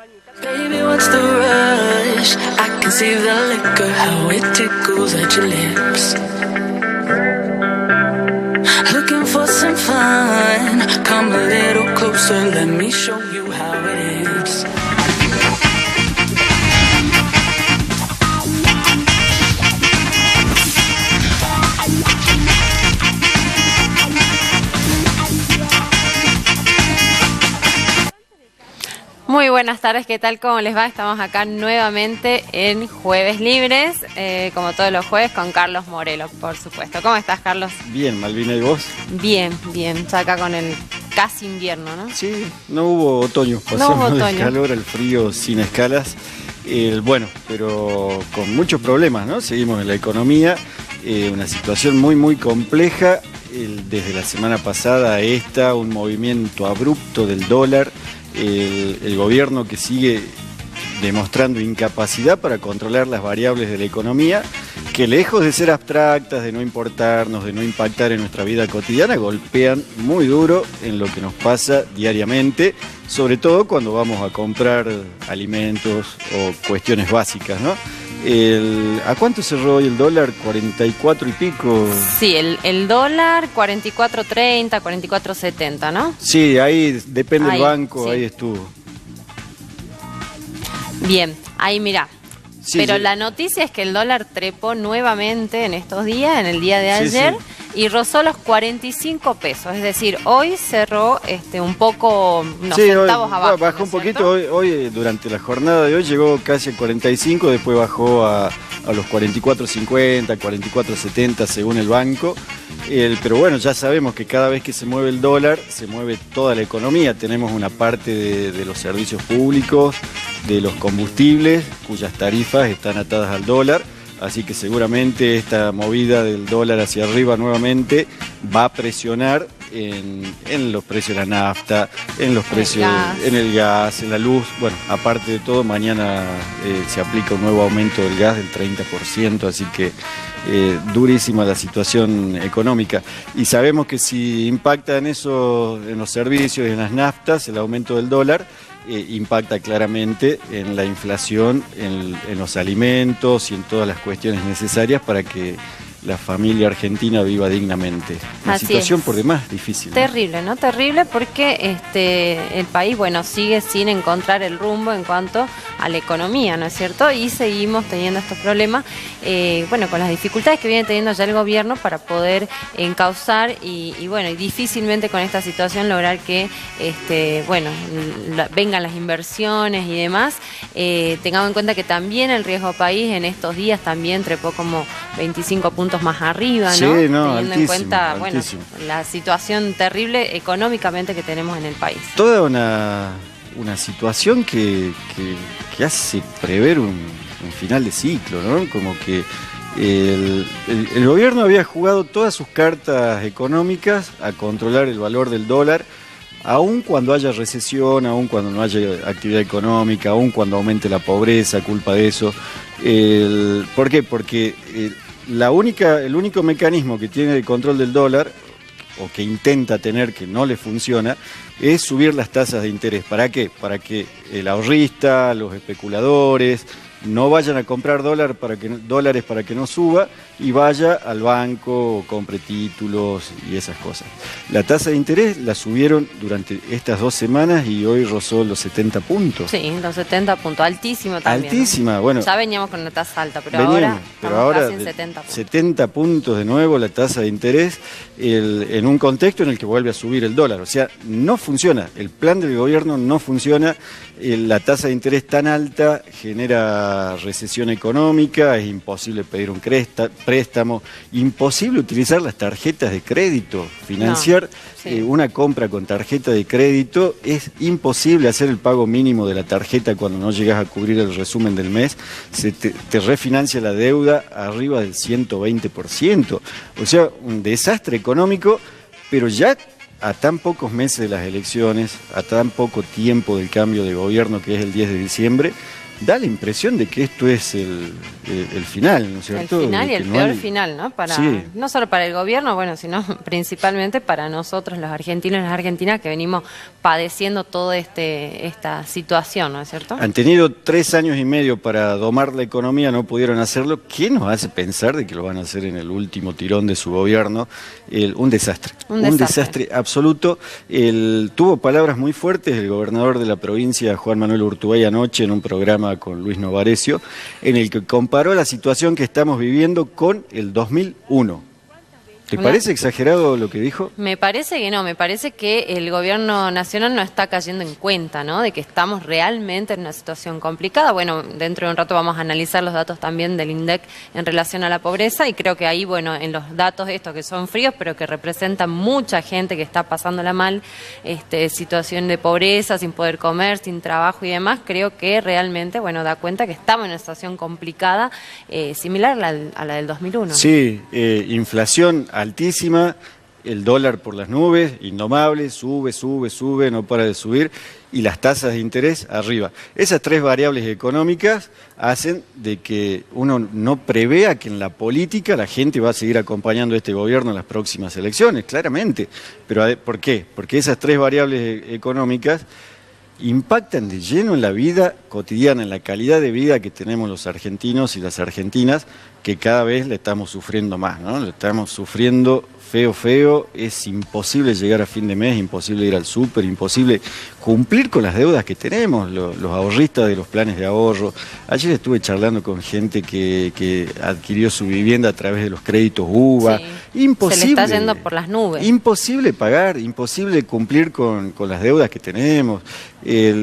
Baby, what's the rush? I can see the liquor, how it tickles at your lips. Looking for some fun, come a little closer, let me show you how it is. Muy buenas tardes, ¿qué tal? ¿Cómo les va? Estamos acá nuevamente en Jueves Libres, como todos los jueves, con Carlos Morelo, por supuesto. ¿Cómo estás, Carlos? Bien, Malvina, ¿y vos? Bien, bien, ya acá con el casi invierno, ¿no? Sí, no hubo otoño, pasamos del calor al frío sin escalas. Bueno, pero con muchos problemas, ¿no? Seguimos en la economía, una situación muy compleja. Desde la semana pasada a esta, un movimiento abrupto del dólar. El gobierno que sigue demostrando incapacidad para controlar las variables de la economía, que lejos de ser abstractas, de no importarnos, de no impactar en nuestra vida cotidiana, golpean muy duro en lo que nos pasa diariamente, sobre todo cuando vamos a comprar alimentos o cuestiones básicas, ¿no? ¿A cuánto cerró hoy el dólar? 44 y pico. Sí, el dólar 44.30, 44.70, ¿no? Sí, ahí depende del banco, sí. Ahí estuvo. Bien, ahí mirá. Sí, pero sí. La noticia es que el dólar trepó nuevamente en estos días, en el día de ayer, y rozó los 45 pesos. Es decir, hoy cerró un poco, unos centavos abajo. Bajó ¿no un poquito, hoy durante la jornada de hoy llegó casi a 45, después bajó a los 44.50, 44.70 según el banco. Pero bueno, ya sabemos que cada vez que se mueve el dólar, se mueve toda la economía. Tenemos una parte de los servicios públicos, de los combustibles, cuyas tarifas están atadas al dólar. Así que seguramente esta movida del dólar hacia arriba nuevamente va a presionar en los precios de la nafta, en los precios, en el gas, en la luz. Bueno, aparte de todo, mañana se aplica un nuevo aumento del gas del 30%, así que durísima la situación económica. Y sabemos que si impacta en eso, en los servicios y en las naftas, el aumento del dólar, impacta claramente en la inflación, en los alimentos y en todas las cuestiones necesarias para que la familia argentina viva dignamente. Una situación por demás difícil. Terrible, ¿no? Terrible porque el país, bueno, sigue sin encontrar el rumbo en cuanto a la economía, ¿no es cierto? Y seguimos teniendo estos problemas, bueno, con las dificultades que viene teniendo ya el gobierno para poder encauzar y difícilmente con esta situación lograr que, vengan las inversiones y demás. Tengamos en cuenta que también el riesgo país en estos días también trepó como 25 puntos más arriba, ¿no? Sí, no, teniendo altísimo, en cuenta, altísimo. bueno, la situación terrible económicamente que tenemos en el país. Toda una situación que hace prever un final de ciclo, ¿no? Como que el gobierno había jugado todas sus cartas económicas a controlar el valor del dólar, aun cuando haya recesión, aun cuando no haya actividad económica, aun cuando aumente la pobreza, culpa de eso. ¿Por qué? Porque el único mecanismo que tiene el control del dólar, o que intenta tener, que no le funciona, es subir las tasas de interés. ¿Para qué? Para que el ahorrista, los especuladores, no vayan a comprar dólares para que no suba y vaya al banco, compre títulos y esas cosas. La tasa de interés la subieron durante estas 2 semanas y hoy rozó los 70 puntos. Sí, los 70 puntos, altísimo también. Altísima, ¿no? Bueno. Ya veníamos con una tasa alta, pero ahora casi en 70 puntos. 70 puntos de nuevo la tasa de interés en un contexto en el que vuelve a subir el dólar. O sea, no funciona, el plan del gobierno no funciona, la tasa de interés tan alta genera recesión económica, es imposible pedir un préstamo, imposible utilizar las tarjetas de crédito, financiar una compra con tarjeta de crédito, es imposible hacer el pago mínimo de la tarjeta cuando no llegas a cubrir el resumen del mes, te refinancia la deuda arriba del 120%, o sea, un desastre económico, pero ya a tan pocos meses de las elecciones, a tan poco tiempo del cambio de gobierno que es el 10 de diciembre, da la impresión de que esto es el final, ¿no es cierto? El final y el peor final, ¿no? Sí. No solo para el gobierno, bueno, sino principalmente para nosotros, los argentinos y las argentinas, que venimos padeciendo toda esta situación, ¿no es cierto? Han tenido 3 años y medio para domar la economía, no pudieron hacerlo. ¿Qué nos hace pensar de que lo van a hacer en el último tirón de su gobierno? Un desastre. Un desastre absoluto. Tuvo palabras muy fuertes el gobernador de la provincia, Juan Manuel Urtubey, anoche en un programa con Luis Novarecio, en el que comparó la situación que estamos viviendo con el 2001. ¿Te parece exagerado lo que dijo? Me parece que no, me parece que el gobierno nacional no está cayendo en cuenta, ¿no? De que estamos realmente en una situación complicada. Bueno, dentro de un rato vamos a analizar los datos también del INDEC en relación a la pobreza, y creo que ahí, bueno, en los datos estos que son fríos, pero que representan mucha gente que está pasándola mal, situación de pobreza, sin poder comer, sin trabajo y demás, creo que realmente, bueno, da cuenta que estamos en una situación complicada, similar a la del 2001. ¿No? Sí, inflación altísima, el dólar por las nubes, indomable, sube, no para de subir, y las tasas de interés arriba. Esas 3 variables económicas hacen de que uno no prevea que en la política la gente va a seguir acompañando a este gobierno en las próximas elecciones, claramente. Pero ¿por qué? Porque esas 3 variables económicas impactan de lleno en la vida cotidiana, en la calidad de vida que tenemos los argentinos y las argentinas, que cada vez le estamos sufriendo más, ¿no? Le estamos sufriendo feo, es imposible llegar a fin de mes, imposible ir al súper, imposible cumplir con las deudas que tenemos, los ahorristas de los planes de ahorro. Ayer estuve charlando con gente que adquirió su vivienda a través de los créditos UVA. Sí. Imposible. Se le está yendo por las nubes. Imposible pagar, imposible cumplir con las deudas que tenemos.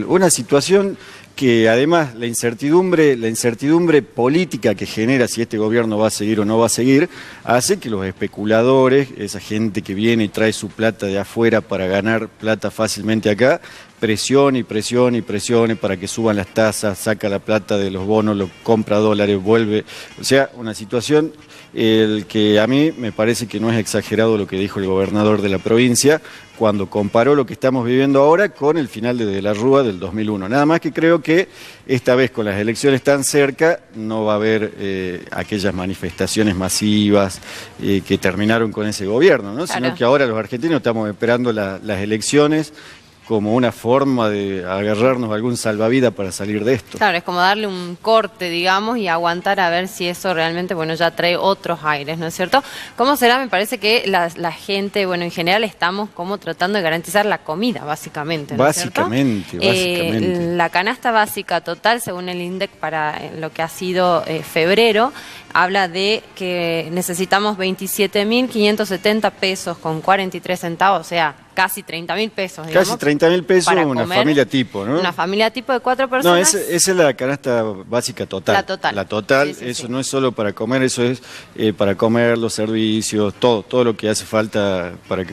Una situación que además la incertidumbre política que genera si este gobierno va a seguir o no va a seguir, hace que los especuladores, esa gente que viene y trae su plata de afuera para ganar plata fácilmente acá, presione para que suban las tasas, saca la plata de los bonos, lo compra dólares, vuelve. O sea, una situación que a mí me parece que no es exagerado lo que dijo el gobernador de la provincia cuando comparó lo que estamos viviendo ahora con el final de la Rúa del 2001. Nada más que creo que esta vez con las elecciones tan cerca no va a haber aquellas manifestaciones masivas que terminaron con ese gobierno, ¿no? Claro. Sino que ahora los argentinos estamos esperando las elecciones como una forma de agarrarnos a algún salvavidas para salir de esto. Claro, es como darle un corte, digamos, y aguantar a ver si eso realmente, bueno, ya trae otros aires, ¿no es cierto? ¿Cómo será? Me parece que la gente, bueno, en general estamos como tratando de garantizar la comida, básicamente, ¿no es cierto? Básicamente. La canasta básica total, según el INDEC, para lo que ha sido febrero, habla de que necesitamos 27.570 pesos con 43 centavos, o sea, casi 30.000 pesos, digamos. Casi 30.000 pesos una comer, familia tipo, ¿no? Una familia tipo de 4 personas. No, esa es la canasta básica total. La total, sí, eso sí. no es solo para comer, eso es para comer, los servicios, todo lo que hace falta para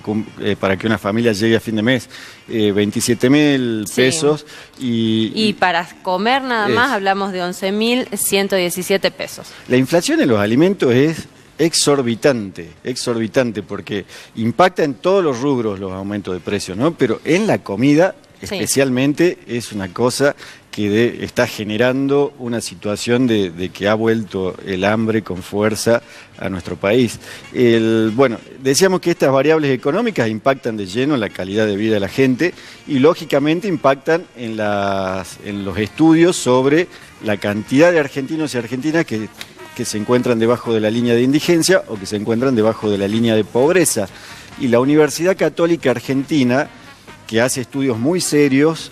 que una familia llegue a fin de mes. 27.000 pesos y para comer nada más hablamos de 11.117 pesos. La inflación en los alimentos es exorbitante, porque impacta en todos los rubros los aumentos de precios, ¿no? Pero en la comida especialmente es una cosa que está generando una situación de que ha vuelto el hambre con fuerza a nuestro país. Bueno, decíamos que estas variables económicas impactan de lleno en la calidad de vida de la gente y lógicamente impactan en los estudios sobre la cantidad de argentinos y argentinas que se encuentran debajo de la línea de indigencia o que se encuentran debajo de la línea de pobreza. Y la Universidad Católica Argentina, que hace estudios muy serios,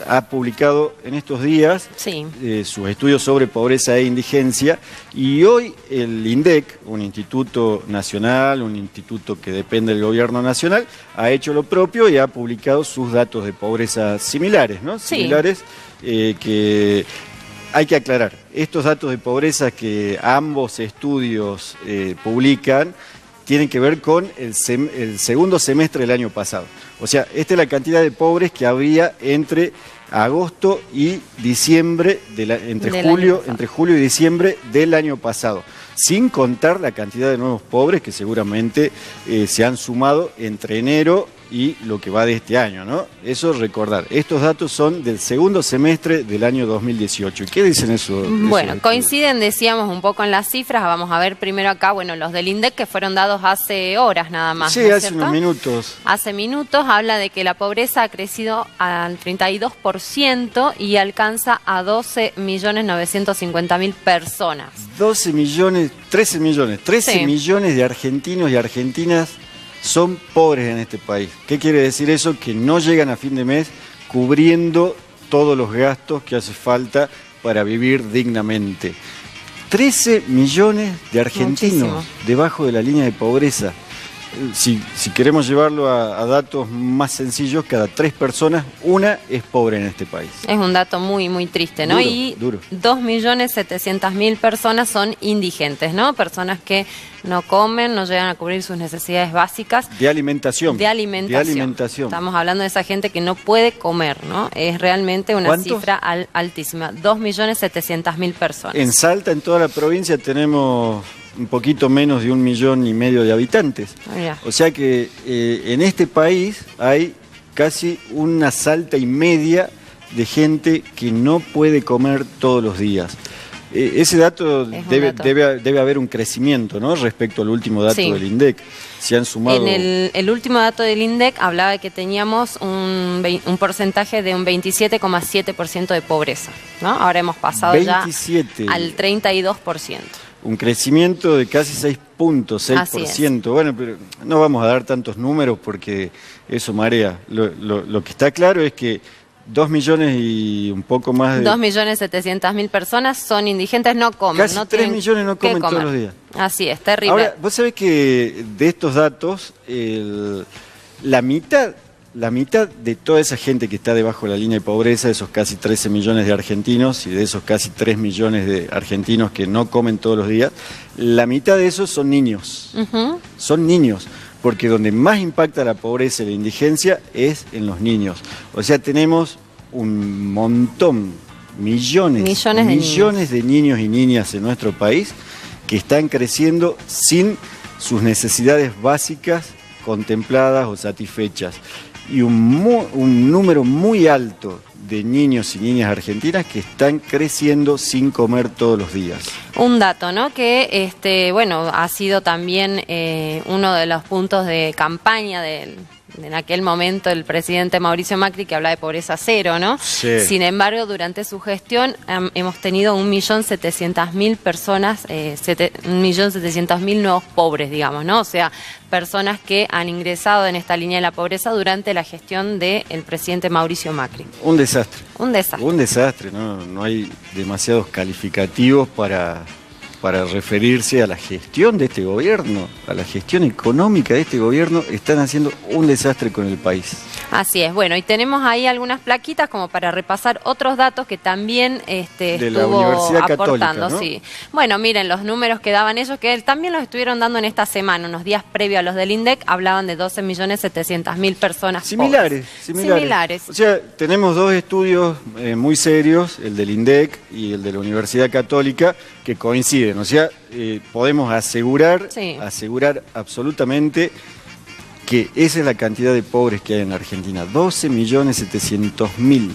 ha publicado en estos días sus estudios sobre pobreza e indigencia, y hoy el INDEC, un instituto nacional, un instituto que depende del gobierno nacional, ha hecho lo propio y ha publicado sus datos de pobreza similares, ¿no? Sí. Similares que... Hay que aclarar, estos datos de pobreza que ambos estudios publican tienen que ver con el segundo semestre del año pasado. O sea, esta es la cantidad de pobres que había entre agosto y diciembre, entre julio y diciembre del año pasado, sin contar la cantidad de nuevos pobres que seguramente se han sumado entre enero y lo que va de este año, ¿no? Eso recordar. Estos datos son del segundo semestre del año 2018. ¿Y qué dicen eso? Bueno, coinciden, decíamos, un poco en las cifras. Vamos a ver primero acá, bueno, los del INDEC que fueron dados hace horas nada más. Sí, ¿no es hace cierto? unos minutos. Hace minutos habla de que la pobreza ha crecido al 32% y alcanza a 12.950.000 personas. 12 millones, 13 millones, 13 Sí. millones de argentinos y argentinas son pobres en este país. ¿Qué quiere decir eso? Que no llegan a fin de mes cubriendo todos los gastos que hace falta para vivir dignamente. 13 millones de argentinos Muchísimo. debajo de la línea de pobreza. Si queremos llevarlo a datos más sencillos, cada 3 personas, una es pobre en este país. Es un dato muy, muy triste, ¿no? Duro, Y duro. 2.700.000 personas son indigentes, ¿no? Personas que no comen, no llegan a cubrir sus necesidades básicas. De alimentación. De alimentación. Estamos hablando de esa gente que no puede comer, ¿no? Es realmente una ¿Cuántos? cifra altísima. 2.700.000 personas. En Salta, en toda la provincia, tenemos un poquito menos de 1,5 millones de habitantes. Mirá. O sea que en este país hay casi una Salta y media de gente que no puede comer todos los días. Ese dato Es un debe, dato. debe haber un crecimiento, ¿no? Respecto al último dato Sí. del INDEC. Se han sumado... En el último dato del INDEC hablaba de que teníamos un porcentaje de un 27,7% de pobreza, ¿no? Ahora hemos pasado 27. ya al 32%. Un crecimiento de casi 6,6%. Bueno, pero no vamos a dar tantos números porque eso marea. Lo que está claro es que 2 millones y un poco más de... 2.700.000 personas son indigentes, no comen. Casi no 3 tienen millones no que comen todos comer. los días. Así es, terrible. Ahora, vos sabés que de estos datos, la mitad de toda esa gente que está debajo de la línea de pobreza, esos casi 13 millones de argentinos y de esos casi 3 millones de argentinos que no comen todos los días, la mitad de esos son niños. Ujú. Son niños, porque donde más impacta la pobreza y la indigencia es en los niños. O sea, tenemos un montón, millones de niños y niñas en nuestro país que están creciendo sin sus necesidades básicas contempladas o satisfechas. Y un número muy alto de niños y niñas argentinas que están creciendo sin comer todos los días. Un dato, ¿no? Que, bueno, ha sido también uno de los puntos de campaña en aquel momento el presidente Mauricio Macri, que habla de pobreza cero, ¿no? Sí. Sin embargo, durante su gestión hemos tenido 1.700.000 personas, 1.700.000 nuevos pobres, digamos, ¿no? O sea, personas que han ingresado en esta línea de la pobreza durante la gestión del presidente Mauricio Macri. Un desastre. Un desastre. Un desastre, no hay demasiados calificativos para referirse a la gestión de este gobierno, a la gestión económica de este gobierno. Están haciendo un desastre con el país. Así es, bueno, y tenemos ahí algunas plaquitas como para repasar otros datos que también de la estuvo Universidad Católica, aportando, ¿no? sí. Bueno, miren, los números que daban ellos, que también los estuvieron dando en esta semana, unos días previos a los del INDEC, hablaban de 12.700.000 personas Similares. Similares. O sea, tenemos dos estudios muy serios, el del INDEC y el de la Universidad Católica, que coinciden. O sea, podemos asegurar absolutamente que esa es la cantidad de pobres que hay en Argentina, 12.700.000.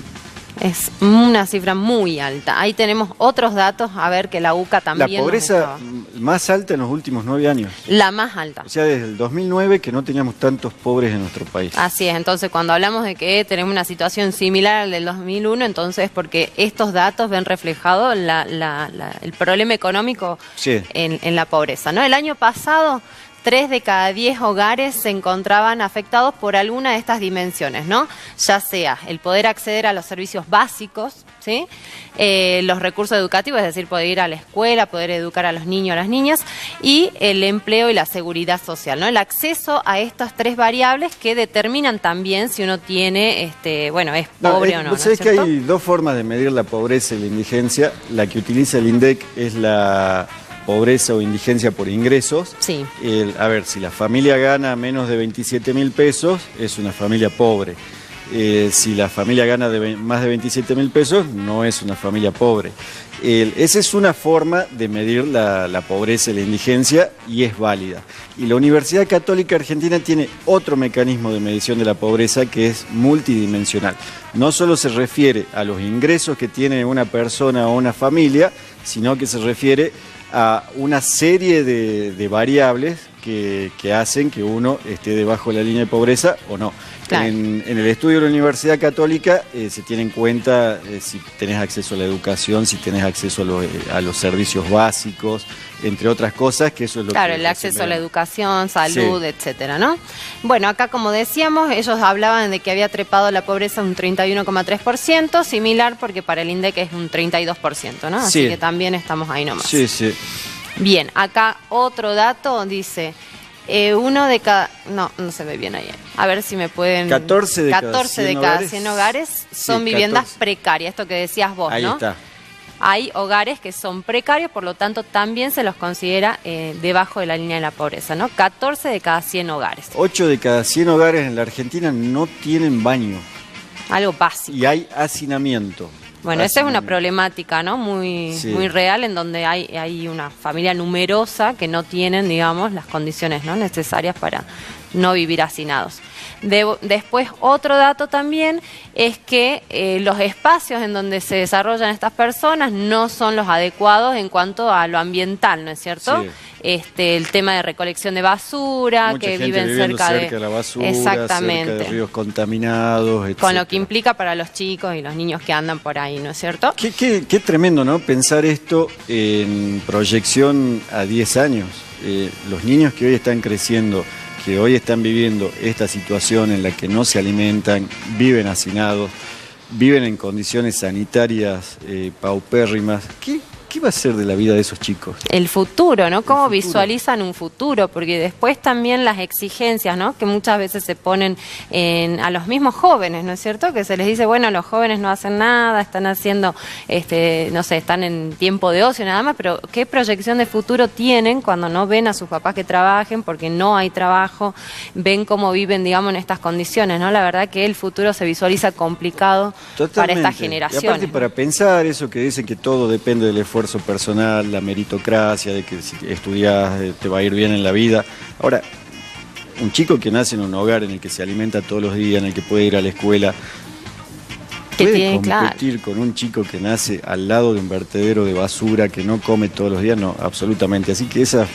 Es una cifra muy alta. Ahí tenemos otros datos, a ver que la UCA también La nos pobreza estaba- más alta en los últimos 9 años. La más alta. O sea, desde el 2009 que no teníamos tantos pobres en nuestro país. Así es, entonces cuando hablamos de que tenemos una situación similar al del 2001, entonces porque estos datos ven reflejado el problema económico Sí. en la pobreza, ¿no? El año pasado, 3 de cada 10 hogares se encontraban afectados por alguna de estas dimensiones, ¿no? Ya sea el poder acceder a los servicios básicos, ¿sí? Los recursos educativos, es decir, poder ir a la escuela, poder educar a los niños, a las niñas, y el empleo y la seguridad social, ¿no? El acceso a estas 3 variables que determinan también si uno tiene, es pobre o no. ¿No Vos es sabés que cierto? hay dos formas de medir la pobreza y la indigencia. La que utiliza el INDEC es la pobreza o indigencia por ingresos. Sí. A ver, si la familia gana menos de 27.000 pesos, es una familia pobre. Si la familia gana más de 27.000 pesos, no es una familia pobre. Esa es una forma de medir la pobreza y la indigencia y es válida. Y la Universidad Católica Argentina tiene otro mecanismo de medición de la pobreza que es multidimensional. No solo se refiere a los ingresos que tiene una persona o una familia, sino que se refiere a una serie de variables que hacen que uno esté debajo de la línea de pobreza o no. Claro. En el estudio de la Universidad Católica se tiene en cuenta si tenés acceso a la educación, si tenés acceso a los servicios básicos, entre otras cosas, que eso es lo claro, que... el acceso a la educación, salud, sí, etcétera, ¿no? Bueno, acá como decíamos, ellos hablaban de que había trepado la pobreza un 31,3%, similar porque para el INDEC es un 32%, ¿no? Así que también estamos ahí nomás. Sí, sí. Bien, acá otro dato dice... uno de cada... No se ve bien ahí. A ver si me pueden... 14 de cada 100 hogares son viviendas precarias, esto que decías vos, ahí ¿no? Ahí está. Hay hogares que son precarios, por lo tanto también se los considera debajo de la línea de la pobreza, ¿no? 14 de cada 100 hogares. 8 de cada 100 hogares en la Argentina no tienen baño. Algo básico. Y hay hacinamiento. Bueno, esa es una problemática, ¿no? Muy real, en donde hay una familia numerosa que no tienen, digamos, las condiciones, ¿no?, necesarias para no vivir hacinados. Después, otro dato también es que los espacios en donde se desarrollan estas personas no son los adecuados en cuanto a lo ambiental, ¿no es cierto? Sí. El tema de recolección de basura, mucha que gente viven cerca de la basura, exactamente, cerca de ríos contaminados, etc. Con lo que implica para los chicos y los niños que andan por ahí, ¿no es cierto? Qué tremendo, ¿no? Pensar esto en proyección a 10 años. Los niños que hoy están creciendo, que hoy están viviendo esta situación en la que no se alimentan, viven hacinados, viven en condiciones sanitarias paupérrimas. ¿Qué va a ser de la vida de esos chicos? El futuro, ¿no? ¿Cómo visualizan un futuro? Porque después también las exigencias, ¿no?, que muchas veces se ponen a los mismos jóvenes, ¿no es cierto? Que se les dice, bueno, los jóvenes no hacen nada, están haciendo, no sé, están en tiempo de ocio nada más, pero ¿qué proyección de futuro tienen cuando no ven a sus papás que trabajen porque no hay trabajo? Ven cómo viven, digamos, en estas condiciones, ¿no? La verdad que el futuro se visualiza complicado. Totalmente. Para estas generaciones. Y aparte, para pensar eso que dicen que todo depende del esfuerzo personal, la meritocracia, de que si estudias te va a ir bien en la vida. Ahora, un chico que nace en un hogar en el que se alimenta todos los días, en el que puede ir a la escuela, ¿puede competir con un chico que nace al lado de un vertedero de basura, que no come todos los días? No, absolutamente. Así que esas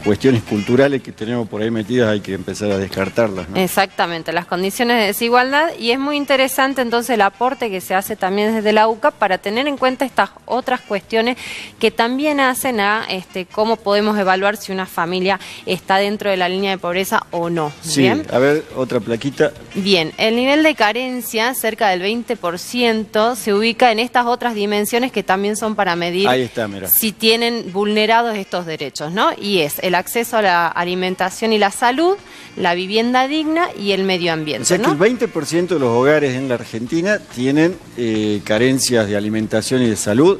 cuestiones culturales que tenemos por ahí metidas hay que empezar a descartarlas, ¿no? Exactamente, las condiciones de desigualdad, y es muy interesante entonces el aporte que se hace también desde la UCA para tener en cuenta estas otras cuestiones que también hacen a cómo podemos evaluar si una familia está dentro de la línea de pobreza o no. Sí, ¿bien? A ver, otra plaquita. Bien, el nivel de carencia, cerca del 20%, se ubica en estas otras dimensiones que también son para medir ahí está, mira, si tienen vulnerados estos derechos, ¿no? Y es el acceso a la alimentación y la salud, la vivienda digna y el medio ambiente. O sea, ¿no? que el 20% de los hogares en la Argentina tienen carencias de alimentación y de salud,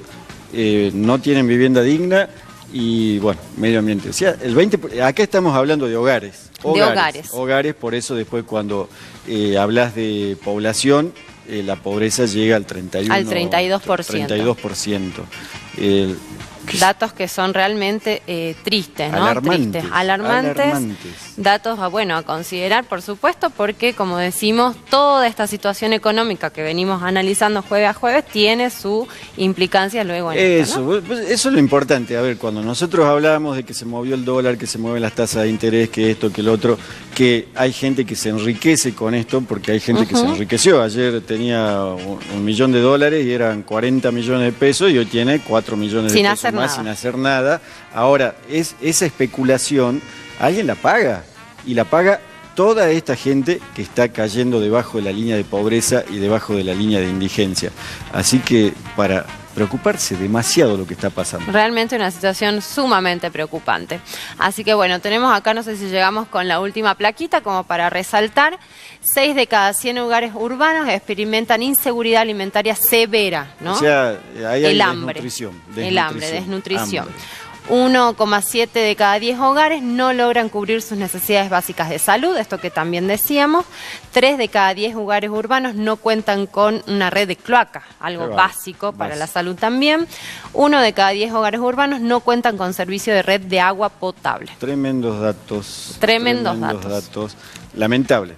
no tienen vivienda digna y, bueno, medio ambiente. O sea, acá estamos hablando de hogares. Hogares, por eso después cuando hablas de población, la pobreza llega al 32%. Al 32%. Datos que son realmente tristes, ¿no? Alarmantes. Datos a considerar, por supuesto, porque, como decimos, toda esta situación económica que venimos analizando jueves a jueves tiene su implicancia luego en esto, ¿no? Eso es lo importante. A ver, cuando nosotros hablamos de que se movió el dólar, que se mueven las tasas de interés, que esto, que el otro, que hay gente que se enriquece con esto, porque hay gente que se enriqueció. Ayer tenía $1 millón y eran 40 millones de pesos y hoy tiene 4 millones de pesos más sin hacer nada. Ahora, esa especulación alguien la paga, y la paga toda esta gente que está cayendo debajo de la línea de pobreza y debajo de la línea de indigencia. Así que para preocuparse demasiado lo que está pasando. Realmente una situación sumamente preocupante. Así que bueno, tenemos acá, no sé si llegamos con la última plaquita como para resaltar, 6 de cada 100 hogares urbanos experimentan inseguridad alimentaria severa, ¿no? O sea, ahí hay desnutrición. 1,7 de cada 10 hogares no logran cubrir sus necesidades básicas de salud, esto que también decíamos. 3 de cada 10 hogares urbanos no cuentan con una red de cloaca, algo básico para la salud también. 1 de cada 10 hogares urbanos no cuentan con servicio de red de agua potable. Tremendos datos. Tremendos datos. Lamentable.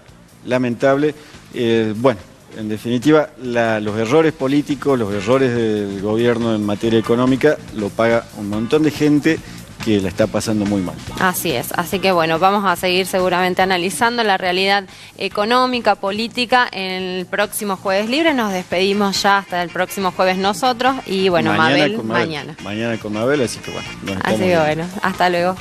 Bueno, en definitiva, los errores políticos, los errores del gobierno en materia económica, lo paga un montón de gente que la está pasando muy mal. Así es, así que bueno, vamos a seguir seguramente analizando la realidad económica, política en el próximo Jueves Libre. Nos despedimos ya hasta el próximo jueves nosotros y bueno, Mabel mañana. Mañana con Mabel, así que bueno. Así que bueno, hasta luego.